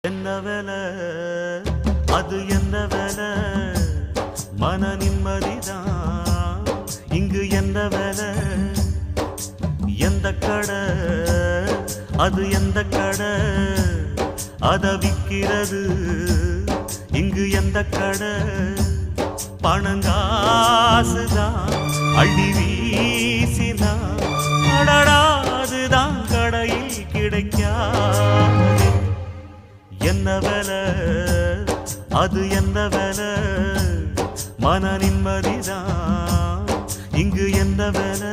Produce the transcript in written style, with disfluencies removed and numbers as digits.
என்ன வேலை அது என்ன வேலை மன நிம்மதிதான் இங்கு என்ன வேலை எந்த கடை அது எந்த கடை அத விக்கிறது இங்கு எந்த கடை பணங்காசுதான் அள்ளி வீசினா அடடாதுதான் கடையில் கிடைக்காது என்ன வேலை அது என்ன வேலை மன நிம்மதிதான் இங்கு என்ன வேலை